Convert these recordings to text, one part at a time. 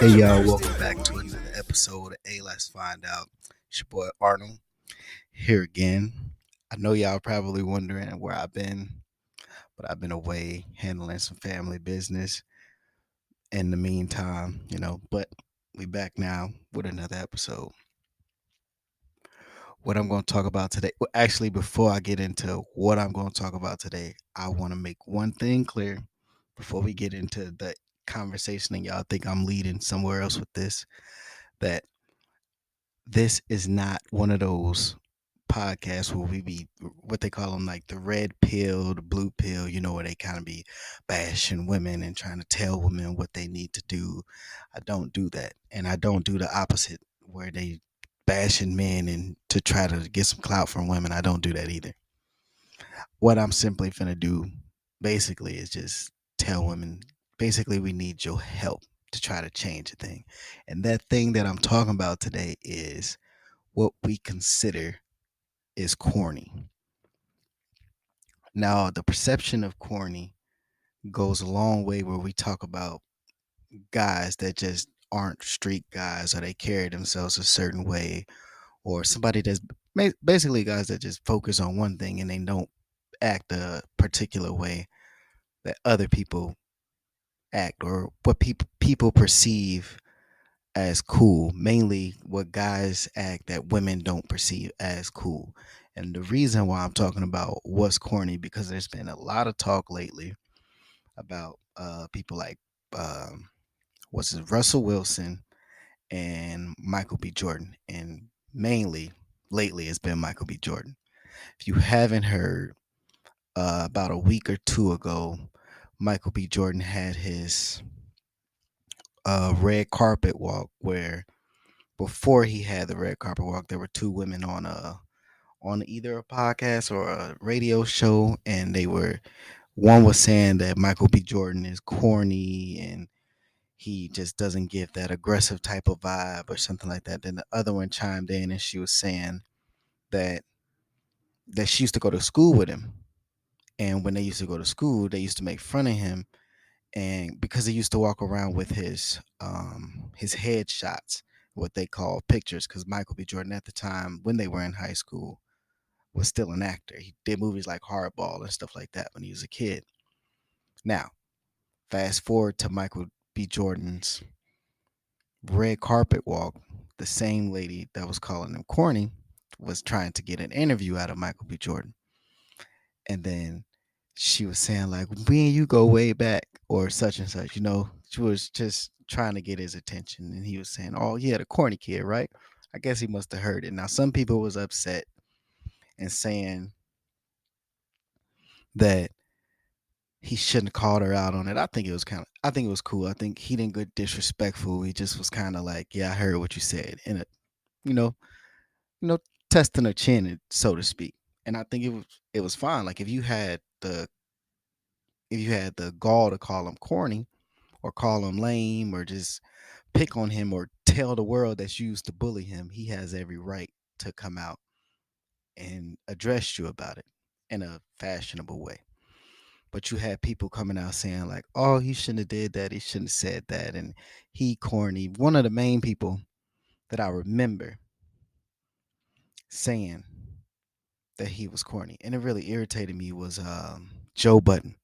Hey y'all, welcome back to another episode of Let's Find Out. It's your boy Arnold here again. I know y'all probably wondering where I've been, but I've been away handling some family business in the meantime, but we back now with another episode. What I'm going to talk about today, well, actually, before I get into what I'm going to talk about today, I want to make one thing clear before we get into the conversation and y'all think I'm leading somewhere else with this, that this is not one of those podcasts where we be what they call them, like the red pill, the blue pill, where they kind of be bashing women and trying to tell women what they need to do. I don't do that. And I don't do the opposite where they bashing men and to try to get some clout from women. I don't do that either. What I'm simply finna do basically is just tell women basically we need your help to try to change a thing. And that thing that I'm talking about today is what we consider is corny. Now, the perception of corny goes a long way where we talk about guys that just aren't street guys or they carry themselves a certain way, or somebody that's basically guys that just focus on one thing and they don't act a particular way that other people act, or what people perceive as cool, mainly what guys act that women don't perceive as cool. And the reason why I'm talking about what's corny, because there's been a lot of talk lately about people like what's his Russell Wilson and Michael B. Jordan. And mainly lately it's been Michael B. Jordan. If you haven't heard, about a week or two ago, Michael B. Jordan had his red carpet walk where before he had the red carpet walk, there were two women on either a podcast or a radio show, and they were one was saying that Michael B. Jordan is corny and he just doesn't give that aggressive type of vibe or something like that. Then the other one chimed in and she was saying that she used to go to school with him, and when they used to go to school, they used to make fun of him, and because he used to walk around with his headshots, what they call pictures, because Michael B. Jordan at the time when they were in high school was still an actor. He did movies like Hardball and stuff like that when he was a kid. Now, fast forward to Michael B. Jordan's red carpet walk. The same lady that was calling him corny was trying to get an interview out of Michael B. Jordan. And then she was saying, like, me and you go way back, or such and such, She was just trying to get his attention. And he was saying, oh, yeah, the corny kid, right? I guess he must have heard it. Now, some people was upset and saying that he shouldn't have called her out on it. I think it was cool. I think he didn't get disrespectful. He just was kind of like, yeah, I heard what you said. And, you know, you know, testing her chin, so to speak. And I think it was fine. Like if you had the gall to call him corny or call him lame or just pick on him or tell the world that you used to bully him, he has every right to come out and address you about it in a fashionable way. But you had people coming out saying like, "Oh, he shouldn't have did that. He shouldn't have said that," and he corny. One of the main people that I remember saying that he was corny, and it really irritated me, was Joe Budden.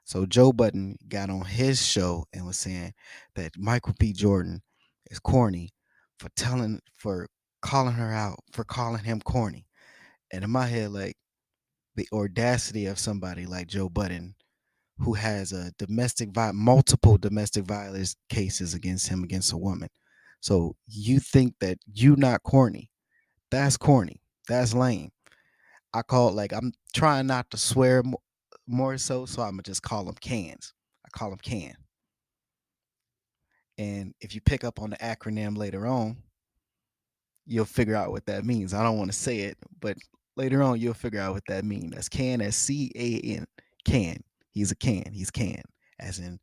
So Joe Budden got on his show and was saying that Michael B. Jordan is corny for calling her out for calling him corny. And in my head, like, the audacity of somebody like Joe Budden, who has a multiple domestic violence cases against him against a woman. So you think that you not corny? That's corny. That's lame. I'm trying not to swear more so I'm gonna just call them cans. I call them can. And if you pick up on the acronym later on, you'll figure out what that means. I don't want to say it, but later on you'll figure out what that means. That's can, as C-A-N. Can. He's a can. He's can. As in,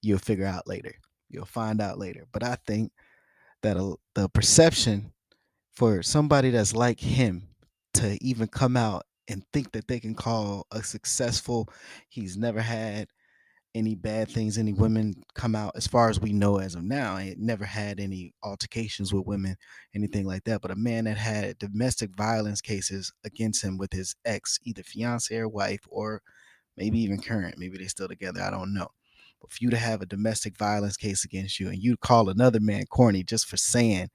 you'll figure out later. You'll find out later. But I think that the perception for somebody that's like him to even come out and think that they can call a successful, he's never had any bad things, any women come out as far as we know as of now. I never had any altercations with women, anything like that. But a man that had domestic violence cases against him with his ex, either fiance or wife, or maybe even current, maybe they're still together, I don't know. But for you to have a domestic violence case against you and you call another man corny just for saying,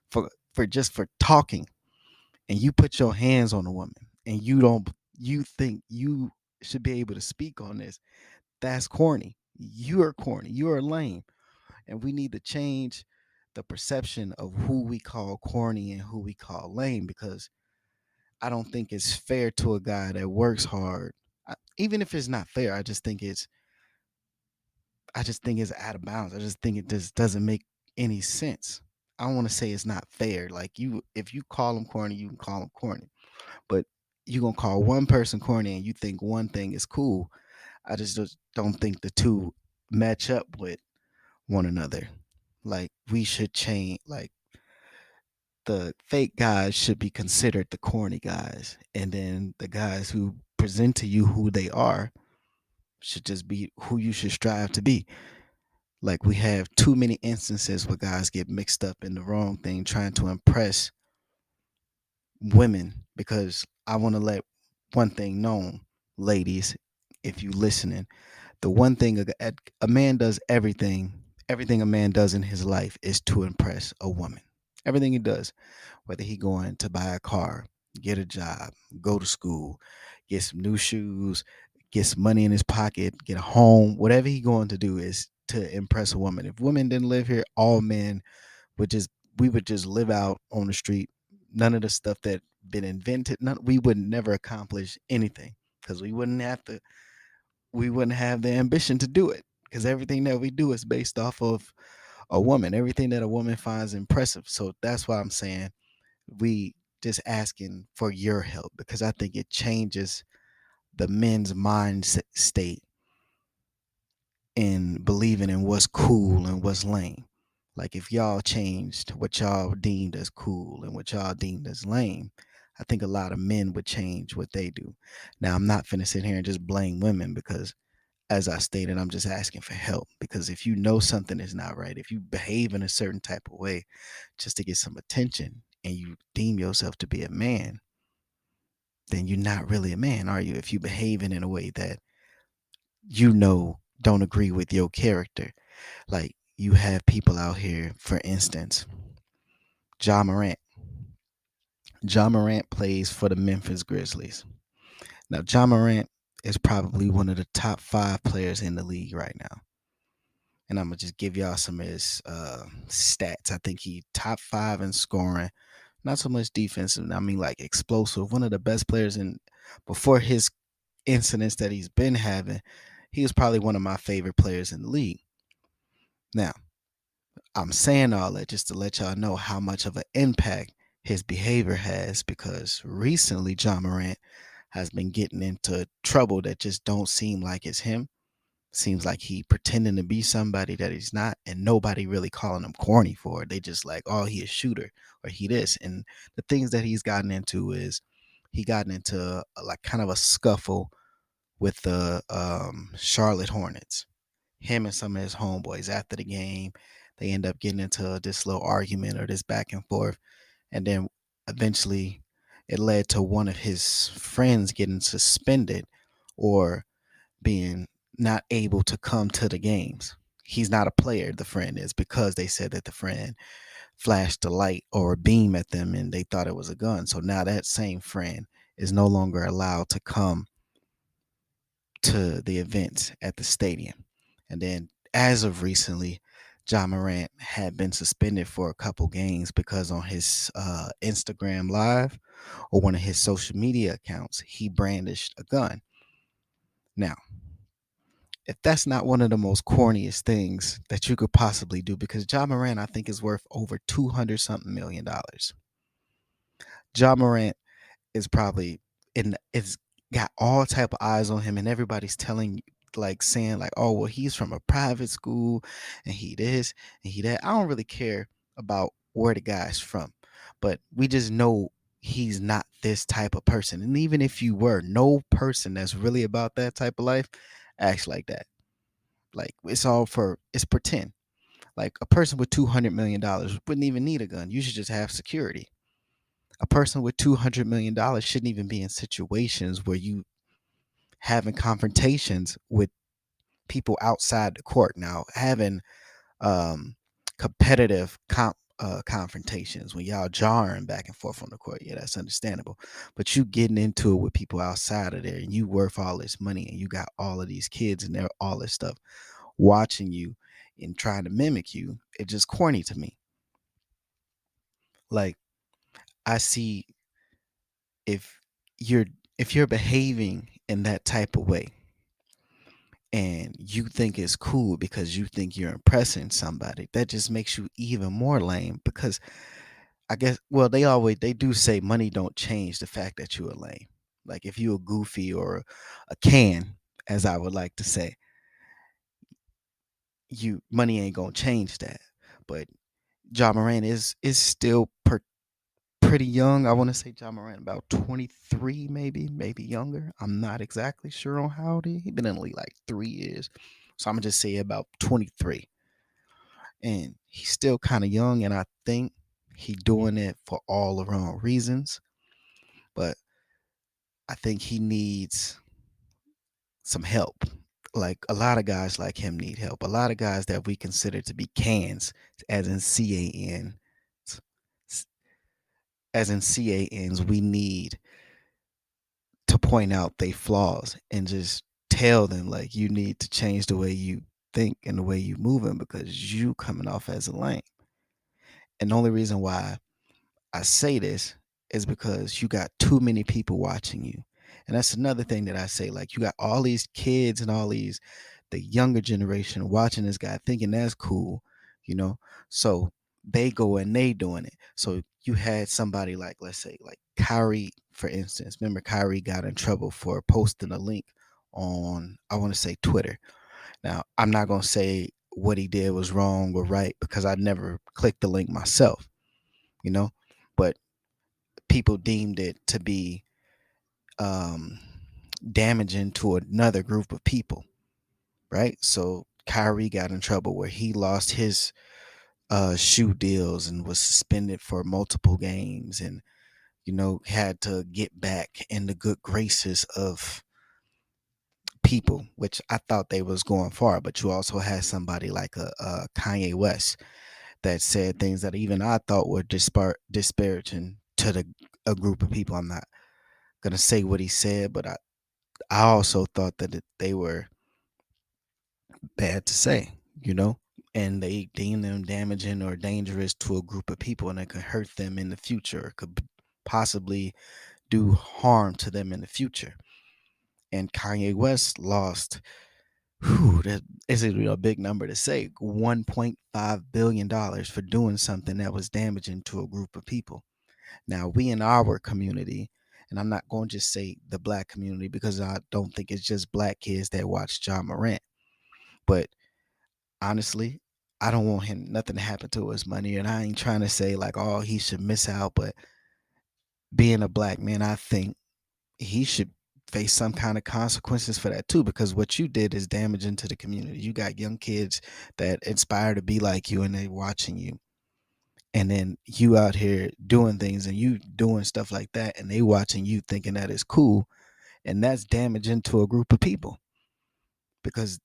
for just for talking, and you put your hands on a woman and you think you should be able to speak on this, that's corny. You're corny. You're lame. And we need to change the perception of who we call corny and who we call lame, because I don't think it's fair to a guy that works hard. Even if it's not fair, I just think it's out of bounds. I just think it just doesn't make any sense. I don't want to say it's not fair. Like, if you call him corny, you can call him corny. But you gonna call one person corny and you think one thing is cool. I just don't think the two match up with one another. Like, we should change. Like, the fake guys should be considered the corny guys, and then the guys who present to you who they are should just be who you should strive to be. Like, we have too many instances where guys get mixed up in the wrong thing trying to impress women. Because I want to let one thing known, ladies, if you listening, the one thing a man does, everything a man does in his life is to impress a woman. Everything he does, whether he going to buy a car, get a job, go to school, get some new shoes, get some money in his pocket, get a home, whatever he going to do is to impress a woman. If women didn't live here, all men would just we would just live out on the street. None of the stuff that been invented, we would never accomplish anything, because we wouldn't have the ambition to do it, because everything that we do is based off of a woman, everything that a woman finds impressive. So that's why I'm saying we just asking for your help, because I think it changes the men's mind state in believing in what's cool and what's lame. Like, if y'all changed what y'all deemed as cool and what y'all deemed as lame, I think a lot of men would change what they do. Now, I'm not finna sit here and just blame women, because, as I stated, I'm just asking for help. Because if you know something is not right, if you behave in a certain type of way just to get some attention and you deem yourself to be a man, then you're not really a man, are you? If you behaving in a way that don't agree with your character. Like, you have people out here, for instance, Ja Morant. Ja Morant plays for the Memphis Grizzlies. Now, Ja Morant is probably one of the top 5 players in the league right now. And I'm gonna just give y'all some of his stats. I think he top 5 in scoring, not so much defensive. I mean, like, explosive. One of the best players in before his incidents that he's been having. He was probably one of my favorite players in the league. Now, I'm saying all that just to let y'all know how much of an impact his behavior has, because recently John Morant has been getting into trouble that just don't seem like it's him. Seems like he pretending to be somebody that he's not, and nobody really calling him corny for it. They just like, oh, he a shooter or he this. And the things that he's gotten into is he gotten into like kind of a scuffle with the Charlotte Hornets. Him and some of his homeboys, after the game, they end up getting into this little argument or this back and forth, and then eventually it led to one of his friends getting suspended or being not able to come to the games. He's not a player, the friend is, because they said that the friend flashed a light or a beam at them and they thought it was a gun. So now that same friend is no longer allowed to come to the events at the stadium. And then, as of recently, John Morant had been suspended for a couple games because on his Instagram Live or one of his social media accounts, he brandished a gun. Now, if that's not one of the most corniest things that you could possibly do, because John Morant, I think, is worth over 200 something $1,000,000. John Morant is probably it's got all type of eyes on him, and everybody's telling, like, saying like, oh well, he's from a private school and he this and he that. I don't really care about where the guy's from, but we just know he's not this type of person. And even if you were, no person that's really about that type of life acts like that. Like it's pretend. Like a person with $200 million wouldn't even need a gun. You should just have security. A person with $200 million shouldn't even be in situations where you having confrontations with people outside the court. Now having um, competitive confrontations when y'all jarring back and forth on the court. Yeah, that's understandable. But you getting into it with people outside of there, and you worth all this money, and you got all of these kids and they're all this stuff watching you and trying to mimic you. It's just corny to me. Like I see if you're if you're behaving in that type of way and you think it's cool because you think you're impressing somebody, that just makes you even more lame because I guess well they do say money don't change the fact that you're a lame. Like if you're a goofy or a can, as I would like to say, you money ain't gonna change that. But John Moran is still pretty young. I want to say John Moran about 23, maybe younger. I'm not exactly sure on how old he. He been in the league like 3 years, so I'm gonna just say about 23. And he's still kind of young, and I think he doing it for all the wrong reasons. But I think he needs some help. Like a lot of guys like him need help. A lot of guys that we consider to be cans, as in CAN, as in CANs, we need to point out they flaws and just tell them like you need to change the way you think and the way you moving because you coming off as a lame. And the only reason why I say this is because you got too many people watching you. And that's another thing that I say. Like you got all these kids and all these the younger generation watching this guy thinking that's cool, you know. So they go and they doing it. So you had somebody like let's say like Kyrie, for instance. Remember Kyrie got in trouble for posting a link on I want to say Twitter. Now I'm not gonna say what he did was wrong or right because I never clicked the link myself, you know. But people deemed it to be um, damaging to another group of people, right? So Kyrie got in trouble where he lost his shoe deals and was suspended for multiple games and, had to get back in the good graces of people, which I thought they was going far. But you also had somebody like a Kanye West that said things that even I thought were disparaging to a group of people. I'm not gonna say what he said, but I also thought that they were bad to say, and they deem them damaging or dangerous to a group of people, and it could hurt them in the future, or could possibly do harm to them in the future. And Kanye West lost, that is a big number to say, $1.5 billion for doing something that was damaging to a group of people. Now, we in our community, and I'm not going to just say the black community because I don't think it's just black kids that watch John Morant. But honestly, I don't want him nothing to happen to his money. And I ain't trying to say like, oh, he should miss out. But being a black man, I think he should face some kind of consequences for that too, because what you did is damaging to the community. You got young kids that inspire to be like you and they watching you. And then you out here doing things and you doing stuff like that and they watching you thinking that is cool, and that's damaging to a group of people because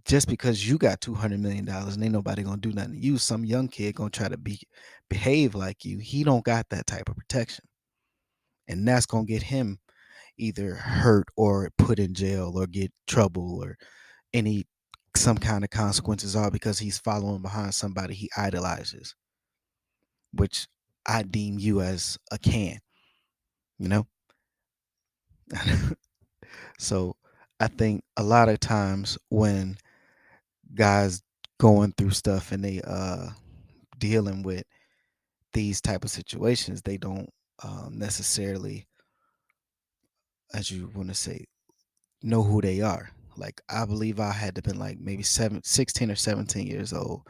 just because you got $200 million and ain't nobody gonna do nothing to you, some young kid gonna try to behave like you. He don't got that type of protection, and that's gonna get him either hurt or put in jail or get trouble or any some kind of consequences, all because he's following behind somebody he idolizes, which I deem you as a can, you know. So I think a lot of times when guys going through stuff and they dealing with these type of situations, they don't necessarily, as you want to say, know who they are. Like I believe I had to been like maybe 16 or 17 years old,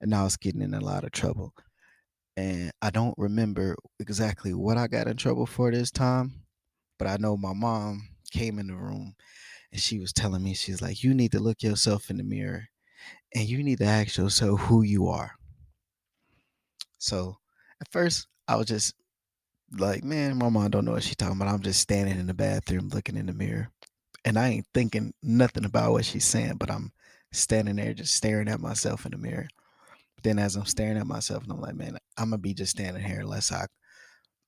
and I was getting in a lot of trouble. And I don't remember exactly what I got in trouble for this time, but I know my mom came in the room and she was telling me, she's like, you need to look yourself in the mirror and you need to ask yourself who you are. So at first I was just like, man, my mom don't know what she's talking about. I'm just standing in the bathroom looking in the mirror. And I ain't thinking nothing about what she's saying, but I'm standing there just staring at myself in the mirror. But then as I'm staring at myself, and I'm like, man, I'm gonna be just standing here unless I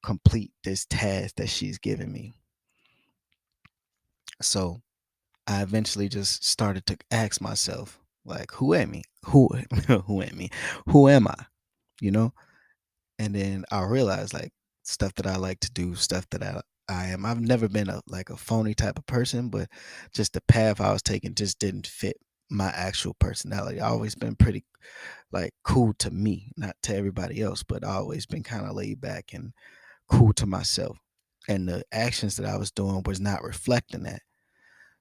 complete this task that she's giving me. So I eventually just started to ask myself, like, who am me? Who am me? Who am I? You know? And then I realized like stuff that I like to do, stuff that I am. I've never been a like a phony type of person, but just the path I was taking just didn't fit my actual personality. I always been pretty like cool to me, not to everybody else, but I always been kind of laid back and cool to myself. And the actions that I was doing was not reflecting that.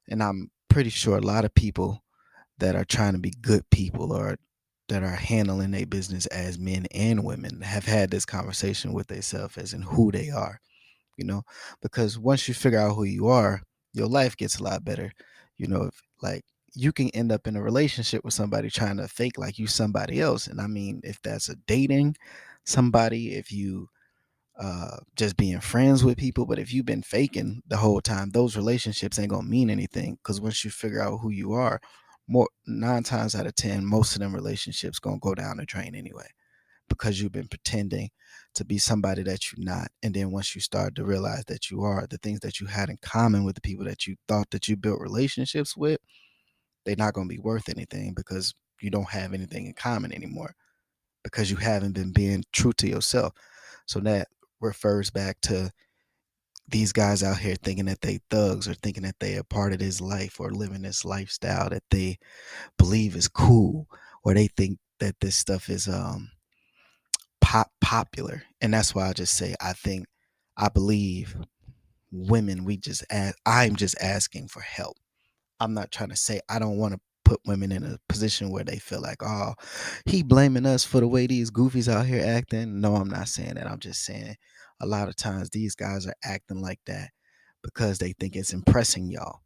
And I'm pretty sure a lot of people that are trying to be good people or that are handling their business as men and women have had this conversation with themselves as in who they are, you know, because once you figure out who you are, your life gets a lot better. If, like, you can end up in a relationship with somebody trying to fake like you somebody else. And I mean, if that's a dating somebody, if you just being friends with people. But if you've been faking the whole time, those relationships ain't gonna mean anything. Because once you figure out who you are, more 9 times out of 10, most of them relationships gonna go down the drain anyway. Because you've been pretending to be somebody that you're not. And then once you start to realize that you are, the things that you had in common with the people that you thought that you built relationships with, they're not gonna be worth anything because you don't have anything in common anymore because you haven't been being true to yourself. So that refers back to these guys out here thinking that they thugs or thinking that they are part of this life or living this lifestyle that they believe is cool, or they think that this stuff is popular. And that's why I just say I believe women, I'm just asking for help. I'm not trying to say I don't want to put women in a position where they feel like, oh, he blaming us for the way these goofies out here acting. No, I'm not saying that. I'm just saying a lot of times these guys are acting like that because they think it's impressing y'all.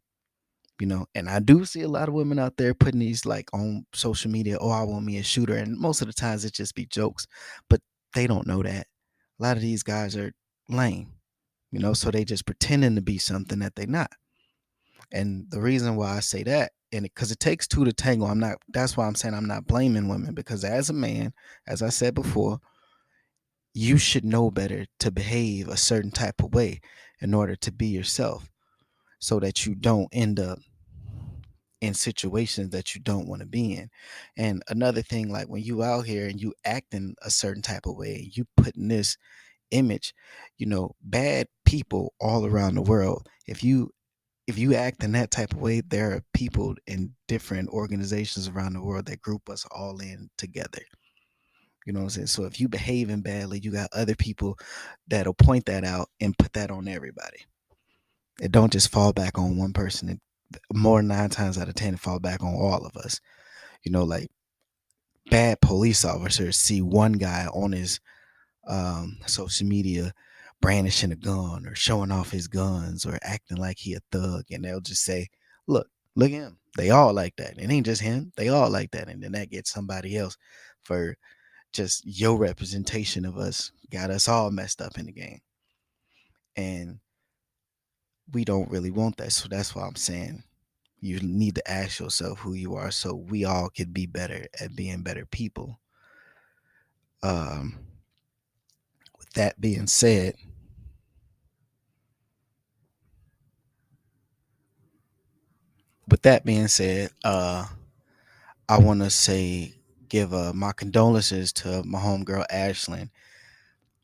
And I do see a lot of women out there putting these like on social media, oh, I want me a shooter. And most of the times it just be jokes, but they don't know that. A lot of these guys are lame, so they just pretending to be something that they're not. And the reason why I say that, and because it takes two to tango, that's why I'm saying I'm not blaming women, because as a man, as I said before, you should know better to behave a certain type of way in order to be yourself so that you don't end up in situations that you don't want to be in. And another thing, like when you out here and you acting a certain type of way, you putting this image, bad people all around the world. If you act in that type of way, there are people in different organizations around the world that group us all in together. You know what I'm saying? So if you behaving badly, you got other people that'll point that out and put that on everybody. It don't just fall back on one person. More 9 times out of 10, it fall back on all of us. Like bad police officers see one guy on his social media brandishing a gun or showing off his guns or acting like he a thug, and they'll just say, look at him. They all like that. It ain't just him. They all like that. And then that gets somebody else for just your representation of us, got us all messed up in the game. And we don't really want that. So that's why I'm saying you need to ask yourself who you are so we all could be better at being better people. Um, with that being said, I want to say give my condolences to my homegirl Ashlyn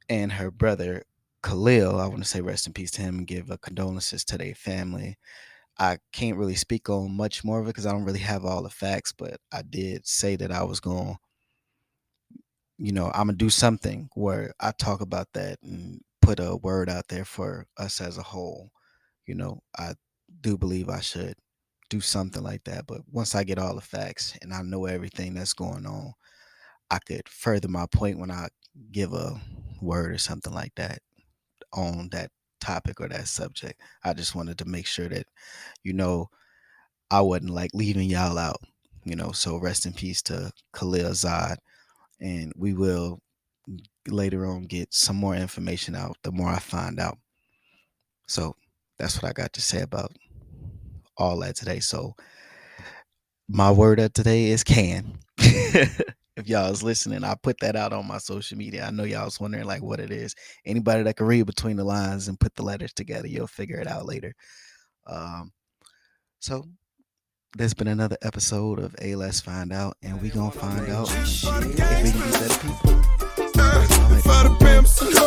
and her brother Khalil. I want to say rest in peace to him and give condolences to their family. I can't really speak on much more of it because I don't really have all the facts, but I did say that I was going, I'm gonna do something where I talk about that and put a word out there for us as a whole. I do believe I should do something like that, but once I get all the facts and I know everything that's going on, I could further my point when I give a word or something like that on that topic or that subject. I just wanted to make sure that you know I wasn't like leaving y'all out, you know. So rest in peace to Khalil Zad, and we will later on get some more information out the more I find out. So that's what I got to say about all that today. So my word of today is can. If y'all was listening, I put that out on my social media. I know y'all was wondering like what it is. Anybody that can read between the lines and put the letters together, you'll figure it out later. Um, so there's been another episode of A Let's Find Out, and we gonna find out if we can be better people. For the pimps.